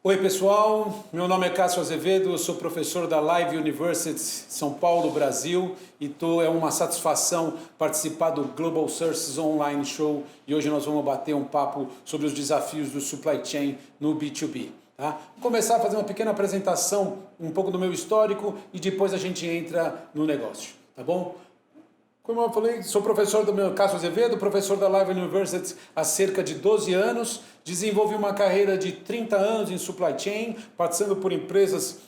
Oi pessoal, meu nome é Cássio Azevedo, eu sou professor da Live University São Paulo, Brasil, e é uma satisfação participar do Global Sources Online Show, e hoje nós vamos bater um papo sobre os desafios do supply chain no B2B. Tá? Vou começar a fazer uma pequena apresentação, um pouco do meu histórico, e depois a gente entra no negócio, tá bom? Como eu falei, sou professor do meu Cássio Azevedo, professor da Live University há cerca de 12 anos, desenvolvi uma carreira de 30 anos em supply chain, passando por empresas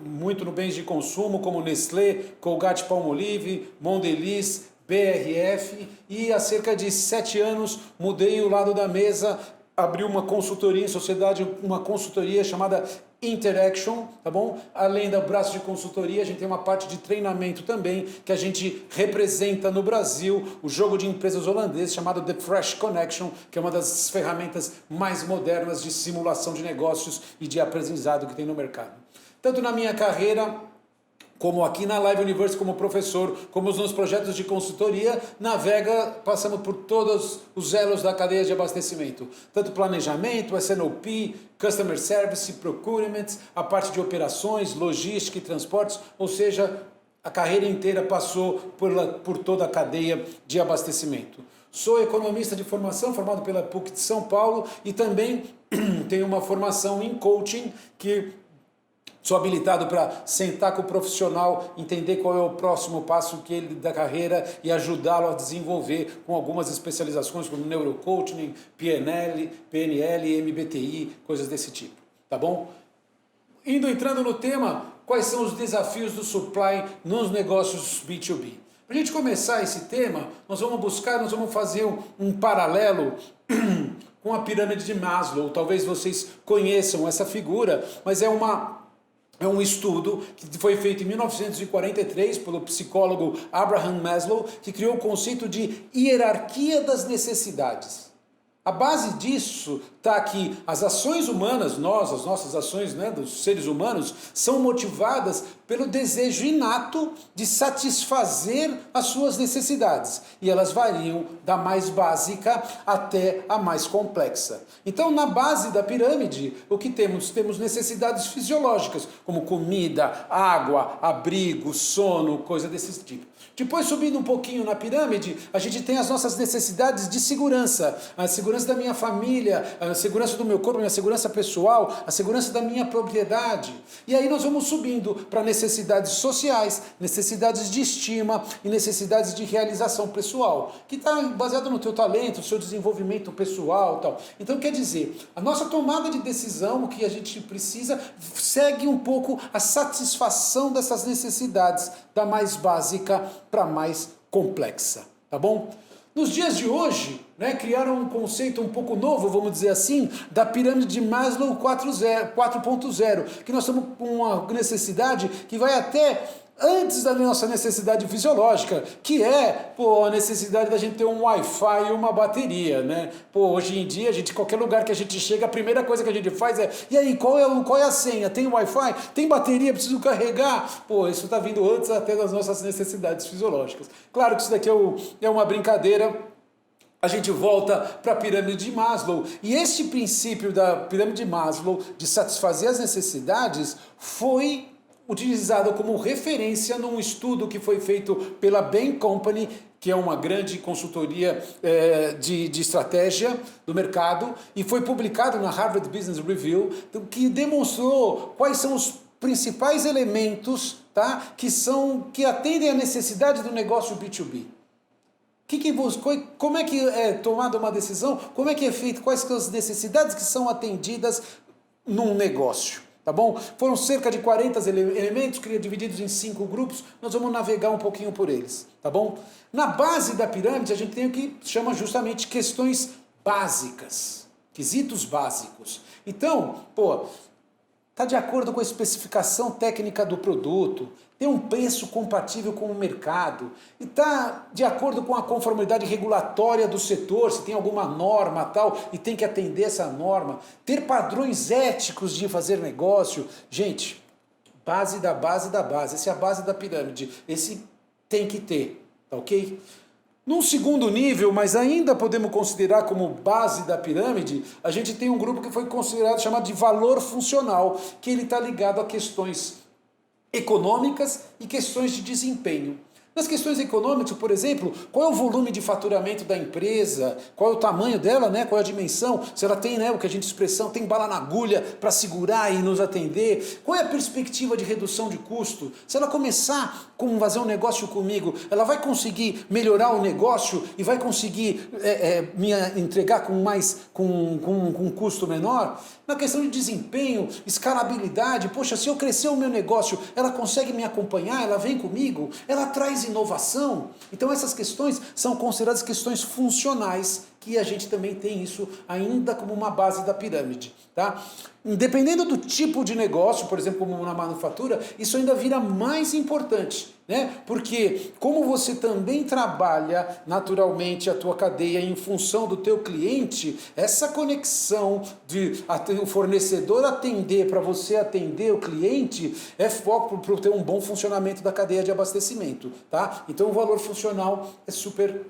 muito no bens de consumo, como Nestlé, Colgate-Palmolive, Mondelez, BRF, e há cerca de 7 anos mudei o lado da mesa, abri uma consultoria em sociedade, uma consultoria chamada Interaction, tá bom? Além do braço de consultoria, a gente tem uma parte de treinamento também, que a gente representa no Brasil o jogo de empresas holandês chamado The Fresh Connection, que é uma das ferramentas mais modernas de simulação de negócios e de aprendizado que tem no mercado. Tanto na minha carreira, como aqui na Live University como professor, como nos projetos de consultoria, passamos por todos os elos da cadeia de abastecimento. Tanto planejamento, S&OP, Customer Service, Procurement, a parte de operações, logística e transportes, ou seja, a carreira inteira passou por toda a cadeia de abastecimento. Sou economista de formação, formado pela PUC de São Paulo, e também tenho uma formação em coaching que sou habilitado para sentar com o profissional, entender qual é o próximo passo da carreira e ajudá-lo a desenvolver com algumas especializações como neurocoaching, PNL, MBTI, coisas desse tipo, tá bom? Entrando no tema, quais são os desafios do supply nos negócios B2B? Para a gente começar esse tema, nós vamos fazer um paralelo com a pirâmide de Maslow. Talvez vocês conheçam essa figura, mas é um estudo que foi feito em 1943 pelo psicólogo Abraham Maslow, que criou o conceito de hierarquia das necessidades. A base disso está que as ações humanas, as nossas ações, dos seres humanos, são motivadas pelo desejo inato de satisfazer as suas necessidades. E elas variam da mais básica até a mais complexa. Então, na base da pirâmide, o que temos? Temos necessidades fisiológicas, como comida, água, abrigo, sono, coisa desse tipo. Depois, subindo um pouquinho na pirâmide, a gente tem as nossas necessidades de segurança. A segurança da minha família, a segurança do meu corpo, a minha segurança pessoal, a segurança da minha propriedade. E aí nós vamos subindo para necessidades sociais, necessidades de estima e necessidades de realização pessoal, que está baseado no teu talento, no seu desenvolvimento pessoal e tal. Então, quer dizer, a nossa tomada de decisão, o que a gente precisa, segue um pouco a satisfação dessas necessidades, da mais básica para a mais complexa, tá bom? Nos dias de hoje, criaram um conceito um pouco novo, vamos dizer assim, da pirâmide de Maslow 4.0, que nós estamos com uma necessidade que vai até antes da nossa necessidade fisiológica, que é a necessidade da gente ter um Wi-Fi e uma bateria, né? Hoje em dia, qualquer lugar que a gente chega, a primeira coisa que a gente faz é: e aí, qual é a senha? Tem Wi-Fi? Tem bateria? Preciso carregar? Isso está vindo antes até das nossas necessidades fisiológicas. Claro que isso daqui é uma brincadeira. A gente volta para a pirâmide de Maslow. E este princípio da pirâmide de Maslow de satisfazer as necessidades foi utilizado como referência num estudo que foi feito pela Bain Company, que é uma grande consultoria de estratégia do mercado, e foi publicado na Harvard Business Review, que demonstrou quais são os principais elementos, tá, que atendem à necessidade do negócio B2B. Como é que é tomada uma decisão? Como é que é feito? Quais são as necessidades que são atendidas num negócio? Tá bom? Foram cerca de 40 elementos, divididos em 5 grupos, nós vamos navegar um pouquinho por eles, tá bom? Na base da pirâmide, a gente tem o que chama justamente questões básicas, quesitos básicos. Então, está de acordo com a especificação técnica do produto, tem um preço compatível com o mercado, e está de acordo com a conformidade regulatória do setor, se tem alguma norma tal, e tem que atender essa norma, ter padrões éticos de fazer negócio. Gente, base da base da base, essa é a base da pirâmide, esse tem que ter, tá ok? Num segundo nível, mas ainda podemos considerar como base da pirâmide, a gente tem um grupo que foi considerado chamado de valor funcional, que ele está ligado a questões econômicas e questões de desempenho. Nas questões econômicas, por exemplo, qual é o volume de faturamento da empresa, qual é o tamanho dela, né? Qual é a dimensão, se ela tem, né, o que a gente expressão, tem bala na agulha para segurar e nos atender, qual é a perspectiva de redução de custo, se ela começar a fazer um negócio comigo, ela vai conseguir melhorar o negócio e vai conseguir me entregar com um custo menor? Na questão de desempenho, escalabilidade, poxa, se eu crescer o meu negócio, ela consegue me acompanhar, ela vem comigo, ela traz inovação. Então essas questões são consideradas questões funcionais, que a gente também tem isso ainda como uma base da pirâmide, tá? Dependendo do tipo de negócio, por exemplo, como na manufatura, isso ainda vira mais importante, né? Porque como você também trabalha naturalmente a tua cadeia em função do teu cliente, essa conexão de o fornecedor atender para você atender o cliente é foco para ter um bom funcionamento da cadeia de abastecimento, tá? Então o valor funcional é super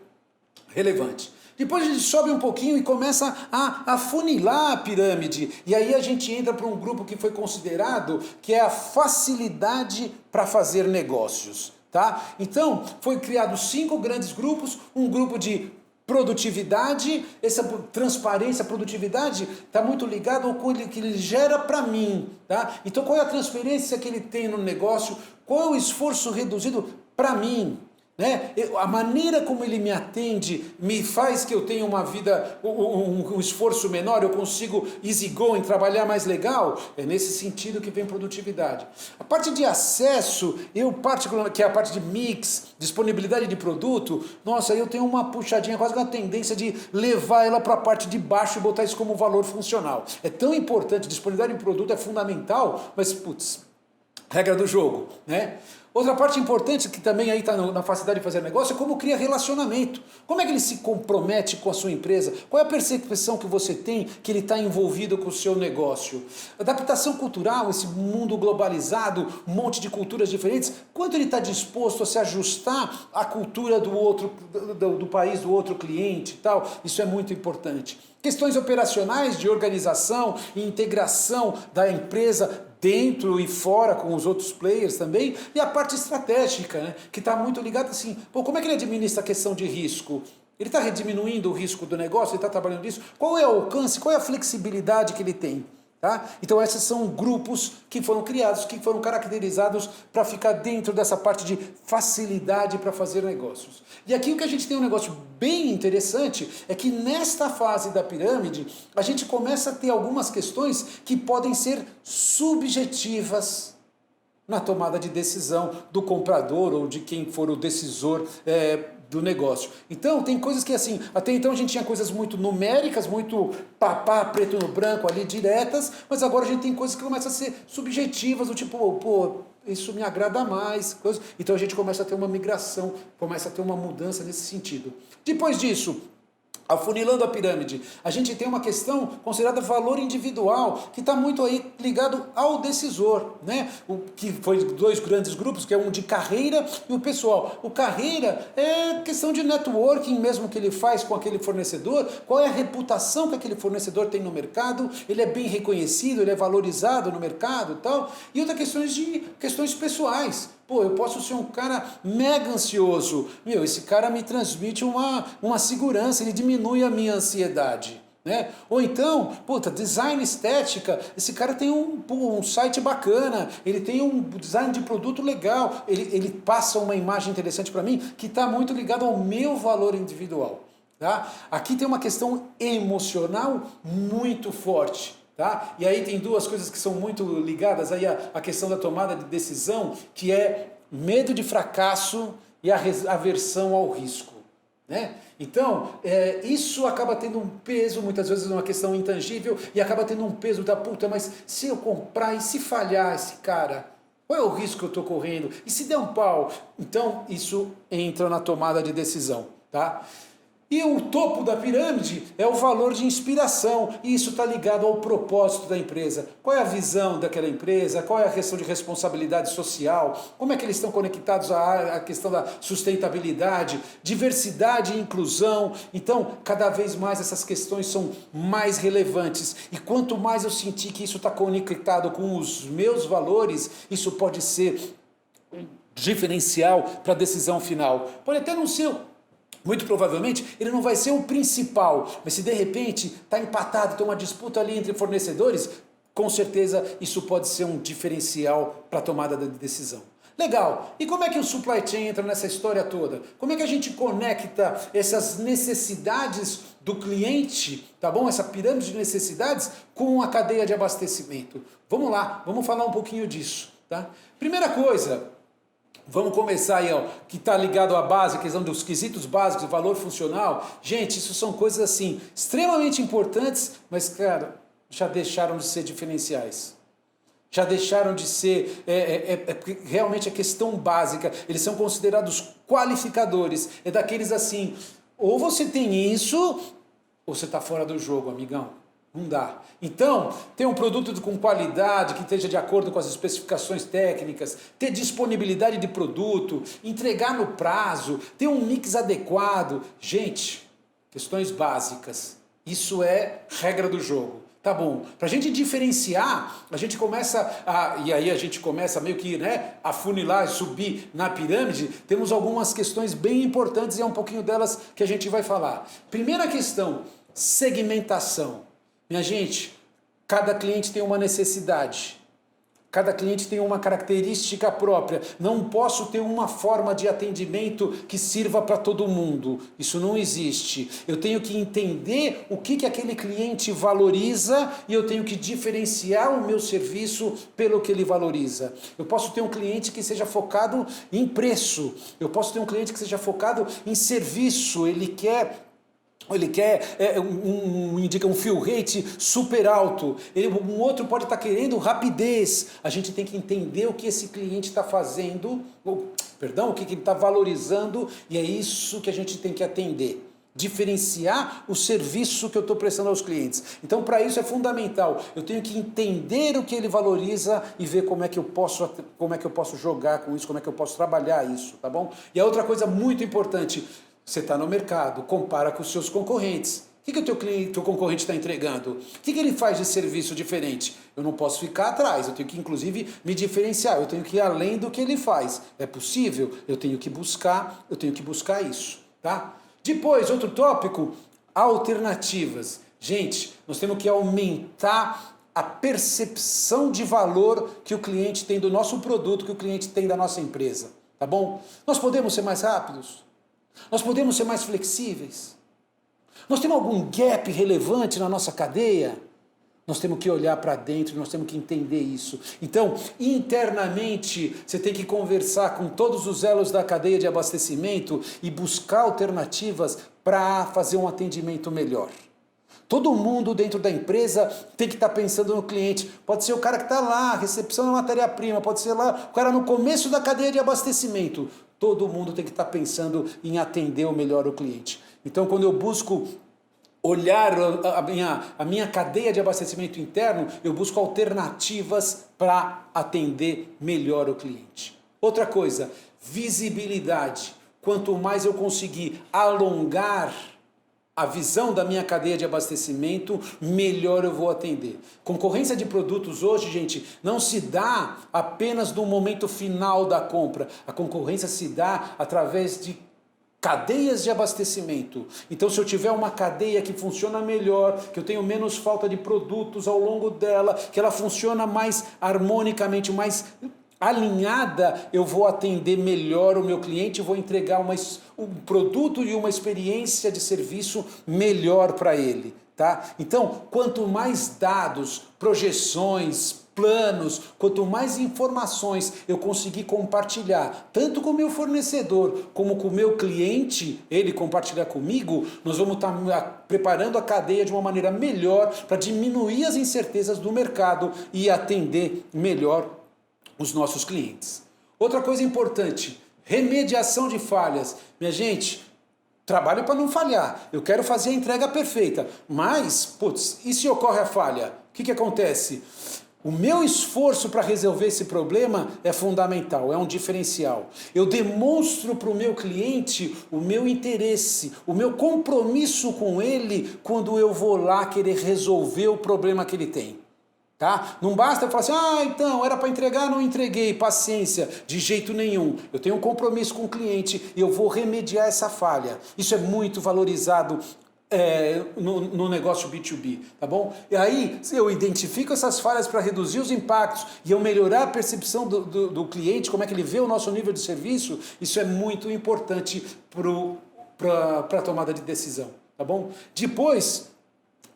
relevante. Depois a gente sobe um pouquinho e começa a afunilar a pirâmide. E aí a gente entra para um grupo que foi considerado que é a facilidade para fazer negócios. Tá? Então, foi criado 5 grandes grupos, um grupo de produtividade, essa transparência, produtividade está muito ligado ao que ele gera para mim. Tá? Então, qual é a transferência que ele tem no negócio? Qual é o esforço reduzido para mim? Né? A maneira como ele me atende me faz que eu tenha uma vida, um esforço menor, eu consigo easy going, trabalhar mais legal. É nesse sentido que vem produtividade. A parte de acesso, que é a parte de mix, disponibilidade de produto, nossa, eu tenho uma puxadinha, quase uma tendência de levar ela para a parte de baixo e botar isso como valor funcional. É tão importante, disponibilidade de produto é fundamental, mas putz, regra do jogo, né? Outra parte importante que também aí está na facilidade de fazer negócio é como cria relacionamento. Como é que ele se compromete com a sua empresa? Qual é a percepção que você tem que ele está envolvido com o seu negócio? Adaptação cultural, esse mundo globalizado, um monte de culturas diferentes, quanto ele está disposto a se ajustar à cultura do outro, do país, do outro cliente e tal? Isso é muito importante. Questões operacionais de organização e integração da empresa dentro e fora com os outros players também, e a parte estratégica, né, que está muito ligada assim, como é que ele administra a questão de risco? Ele está diminuindo o risco do negócio, ele está trabalhando nisso? Qual é o alcance, qual é a flexibilidade que ele tem? Tá? Então esses são grupos que foram criados, que foram caracterizados para ficar dentro dessa parte de facilidade para fazer negócios. E aqui o que a gente tem um negócio bem interessante é que nesta fase da pirâmide a gente começa a ter algumas questões que podem ser subjetivas na tomada de decisão do comprador ou de quem for o decisor do negócio. Então, tem coisas que assim, até então a gente tinha coisas muito numéricas, muito preto no branco ali, diretas, mas agora a gente tem coisas que começam a ser subjetivas, do tipo, pô, isso me agrada mais, coisa. Então a gente começa a ter uma migração, começa a ter uma mudança nesse sentido. Depois disso, afunilando a pirâmide, a gente tem uma questão considerada valor individual, que está muito aí ligado ao decisor, né? O que foi 2 grandes grupos, que é um de carreira e o pessoal. O carreira é questão de networking mesmo que ele faz com aquele fornecedor, qual é a reputação que aquele fornecedor tem no mercado, ele é bem reconhecido, ele é valorizado no mercado e tal. E outra questões pessoais. Pô, eu posso ser um cara mega ansioso. Esse cara me transmite uma segurança, ele diminui a minha ansiedade. Né? Ou então, design estética, esse cara tem um site bacana, ele tem um design de produto legal, ele passa uma imagem interessante para mim que está muito ligado ao meu valor individual. Tá? Aqui tem uma questão emocional muito forte. Tá? E aí tem 2 coisas que são muito ligadas aí à questão da tomada de decisão, que é medo de fracasso e a aversão ao risco. Né? Então, isso acaba tendo um peso, muitas vezes uma questão intangível, e acaba tendo um peso da mas se eu comprar e se falhar esse cara, qual é o risco que eu estou correndo? E se der um pau? Então, isso entra na tomada de decisão. Tá? E o topo da pirâmide é o valor de inspiração, e isso está ligado ao propósito da empresa. Qual é a visão daquela empresa? Qual é a questão de responsabilidade social? Como é que eles estão conectados à questão da sustentabilidade, diversidade e inclusão? Então, cada vez mais essas questões são mais relevantes. E quanto mais eu sentir que isso está conectado com os meus valores, isso pode ser um diferencial para a decisão final. Pode até não ser... Muito provavelmente ele não vai ser o principal, mas se de repente está empatado, tem uma disputa ali entre fornecedores, com certeza isso pode ser um diferencial para a tomada de decisão. Legal, e como é que o supply chain entra nessa história toda? Como é que a gente conecta essas necessidades do cliente, tá bom? Essa pirâmide de necessidades com a cadeia de abastecimento? Vamos lá, vamos falar um pouquinho disso, tá? Primeira coisa... Vamos começar aí, ó, que está ligado à base, a questão dos quesitos básicos, valor funcional. Gente, isso são coisas assim, extremamente importantes, mas, cara, já deixaram de ser diferenciais. Já deixaram de ser realmente a questão básica. Eles são considerados qualificadores. É daqueles assim, ou você tem isso, ou você está fora do jogo, amigão. Não dá. Então, ter um produto com qualidade, que esteja de acordo com as especificações técnicas, ter disponibilidade de produto, entregar no prazo, ter um mix adequado. Gente, questões básicas. Isso é regra do jogo. Tá bom, para a gente diferenciar, a gente começa e aí a gente começa meio que a funilar, subir na pirâmide, temos algumas questões bem importantes e é um pouquinho delas que a gente vai falar. Primeira questão, segmentação. Minha gente, cada cliente tem uma necessidade, cada cliente tem uma característica própria. Não posso ter uma forma de atendimento que sirva para todo mundo. Isso não existe. Eu tenho que entender o que aquele cliente valoriza e eu tenho que diferenciar o meu serviço pelo que ele valoriza. Eu posso ter um cliente que seja focado em preço, eu posso ter um cliente que seja focado em serviço, ele quer indica um fill rate super alto, um outro pode estar querendo rapidez. A gente tem que entender o que esse cliente está fazendo, o que ele está valorizando, e é isso que a gente tem que atender. Diferenciar o serviço que eu estou prestando aos clientes. Então, para isso é fundamental. Eu tenho que entender o que ele valoriza e ver como é que eu posso jogar com isso, como é que eu posso trabalhar isso, tá bom? E a outra coisa muito importante, você está no mercado, compara com os seus concorrentes. O que o teu concorrente está entregando? O que ele faz de serviço diferente? Eu não posso ficar atrás, eu tenho que inclusive me diferenciar, eu tenho que ir além do que ele faz. É possível? Eu tenho que buscar isso, tá? Depois, outro tópico, alternativas. Gente, nós temos que aumentar a percepção de valor que o cliente tem do nosso produto, que o cliente tem da nossa empresa, tá bom? Nós podemos ser mais rápidos? Nós podemos ser mais flexíveis? Nós temos algum gap relevante na nossa cadeia? Nós temos que olhar para dentro, nós temos que entender isso. Então, internamente, você tem que conversar com todos os elos da cadeia de abastecimento e buscar alternativas para fazer um atendimento melhor. Todo mundo dentro da empresa tem que estar pensando no cliente. Pode ser o cara que está lá, recepção da matéria-prima, pode ser lá o cara no começo da cadeia de abastecimento. Todo mundo tem que estar pensando em atender melhor o cliente. Então, quando eu busco olhar a minha cadeia de abastecimento interno, eu busco alternativas para atender melhor o cliente. Outra coisa, visibilidade. Quanto mais eu conseguir alongar a visão da minha cadeia de abastecimento, melhor eu vou atender. Concorrência de produtos hoje, gente, não se dá apenas no momento final da compra. A concorrência se dá através de cadeias de abastecimento. Então, se eu tiver uma cadeia que funciona melhor, que eu tenho menos falta de produtos ao longo dela, que ela funciona mais harmonicamente, mais alinhada, eu vou atender melhor o meu cliente, vou entregar um produto e uma experiência de serviço melhor para ele, tá? Então, quanto mais dados, projeções, planos, quanto mais informações eu conseguir compartilhar, tanto com o meu fornecedor como com o meu cliente, ele compartilhar comigo, nós vamos estar preparando a cadeia de uma maneira melhor para diminuir as incertezas do mercado e atender melhor os nossos clientes. Outra coisa importante, remediação de falhas. Minha gente, trabalho para não falhar, eu quero fazer a entrega perfeita, mas, putz, e se ocorre a falha? O que acontece? O meu esforço para resolver esse problema é fundamental, é um diferencial. Eu demonstro para o meu cliente o meu interesse, o meu compromisso com ele quando eu vou lá querer resolver o problema que ele tem. Tá? Não basta eu falar assim, então, era para entregar, não entreguei, paciência, de jeito nenhum. Eu tenho um compromisso com o cliente e eu vou remediar essa falha. Isso é muito valorizado no negócio B2B, tá bom? E aí eu identifico essas falhas para reduzir os impactos e eu melhorar a percepção do cliente, como é que ele vê o nosso nível de serviço, isso é muito importante para a tomada de decisão, tá bom? Depois,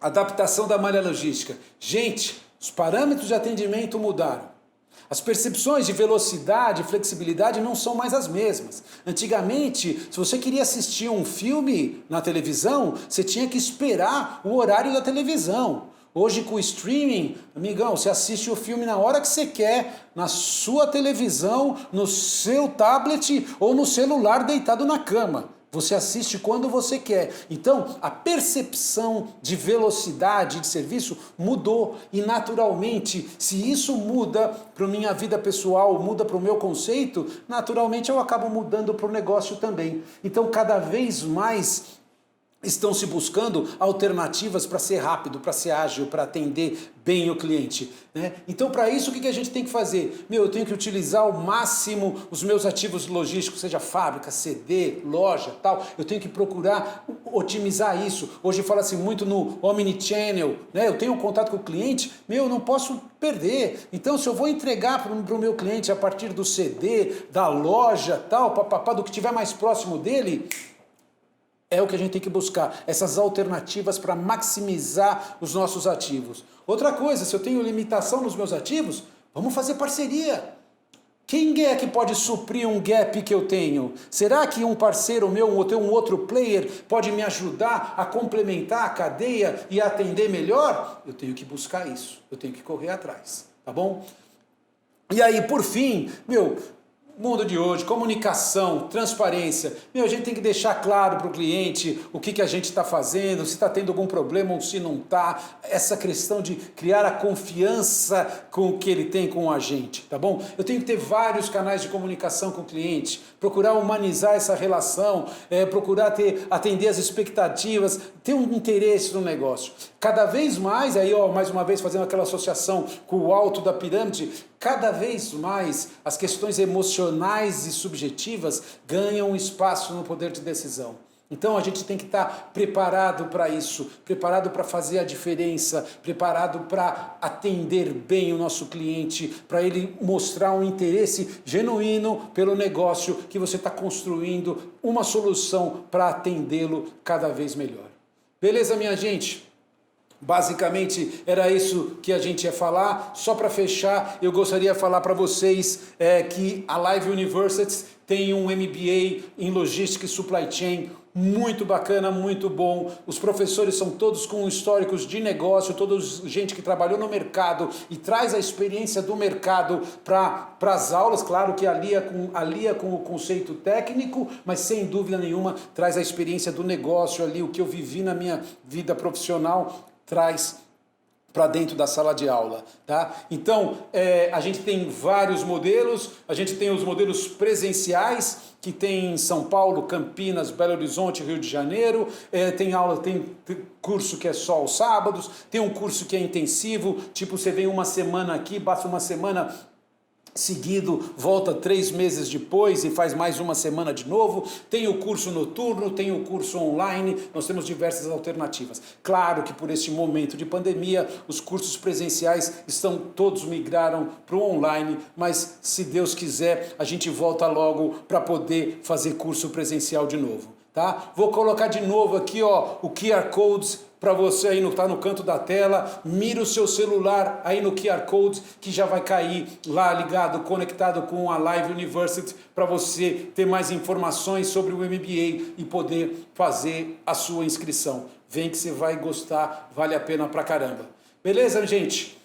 adaptação da malha logística. Gente, os parâmetros de atendimento mudaram. As percepções de velocidade e flexibilidade não são mais as mesmas. Antigamente, se você queria assistir um filme na televisão, você tinha que esperar o horário da televisão. Hoje, com o streaming, amigão, você assiste o filme na hora que você quer, na sua televisão, no seu tablet ou no celular deitado na cama. Você assiste quando você quer. Então, a percepção de velocidade de serviço mudou. E, naturalmente, se isso muda para a minha vida pessoal, muda para o meu conceito, naturalmente eu acabo mudando para o negócio também. Então, cada vez mais estão se buscando alternativas para ser rápido, para ser ágil, para atender bem o cliente, né? Então, para isso, o que a gente tem que fazer? Eu tenho que utilizar ao máximo os meus ativos logísticos, seja fábrica, CD, loja, tal. Eu tenho que procurar otimizar isso. Hoje fala-se muito no omnichannel, né? Eu tenho um contato com o cliente, eu não posso perder. Então, se eu vou entregar para o meu cliente a partir do CD, da loja, tal, do que estiver mais próximo dele, é o que a gente tem que buscar, essas alternativas para maximizar os nossos ativos. Outra coisa, se eu tenho limitação nos meus ativos, vamos fazer parceria. Quem é que pode suprir um gap que eu tenho? Será que um parceiro meu, ou um outro player, pode me ajudar a complementar a cadeia e atender melhor? Eu tenho que buscar isso, eu tenho que correr atrás, tá bom? E aí, por fim, mundo de hoje, comunicação, transparência. A gente tem que deixar claro para o cliente o que a gente está fazendo, se está tendo algum problema ou se não está. Essa questão de criar a confiança com o que ele tem com a gente, tá bom? Eu tenho que ter vários canais de comunicação com o cliente, procurar humanizar essa relação, procurar atender as expectativas, ter um interesse no negócio. Cada vez mais, aí mais uma vez fazendo aquela associação com o alto da pirâmide, cada vez mais as questões emocionais e subjetivas ganham espaço no poder de decisão. Então a gente tem que estar preparado para isso, preparado para fazer a diferença, preparado para atender bem o nosso cliente, para ele mostrar um interesse genuíno pelo negócio que você está construindo, uma solução para atendê-lo cada vez melhor. Beleza, minha gente? Basicamente era isso que a gente ia falar. Só para fechar, eu gostaria de falar para vocês que a Live University tem um MBA em Logística e Supply Chain muito bacana, muito bom. Os professores são todos com históricos de negócio, todos gente que trabalhou no mercado e traz a experiência do mercado para as aulas. Claro que alia com o conceito técnico, mas sem dúvida nenhuma traz a experiência do negócio ali, o que eu vivi na minha vida profissional, traz para dentro da sala de aula, tá? Então, a gente tem vários modelos, a gente tem os modelos presenciais, que tem em São Paulo, Campinas, Belo Horizonte, Rio de Janeiro, tem curso que é só aos sábados, tem um curso que é intensivo, tipo você vem uma semana aqui, passa uma semana seguido, volta 3 meses depois e faz mais uma semana de novo. Tem o curso noturno, tem o curso online, nós temos diversas alternativas. Claro que por este momento de pandemia, os cursos presenciais todos migraram para o online, mas se Deus quiser, a gente volta logo para poder fazer curso presencial de novo, tá? Vou colocar de novo aqui, o QR Codes para você aí, tá no canto da tela. Mira o seu celular aí no QR Code que já vai cair lá ligado, conectado com a Live University, para você ter mais informações sobre o MBA e poder fazer a sua inscrição. Vem que você vai gostar, vale a pena pra caramba. Beleza, gente?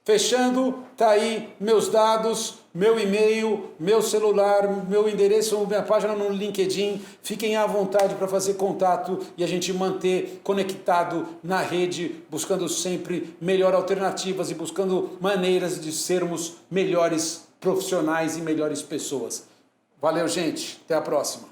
Fechando, tá aí meus dados, meu e-mail, meu celular, meu endereço, minha página no LinkedIn. Fiquem à vontade para fazer contato e a gente manter conectado na rede, buscando sempre melhores alternativas e buscando maneiras de sermos melhores profissionais e melhores pessoas. Valeu, gente. Até a próxima.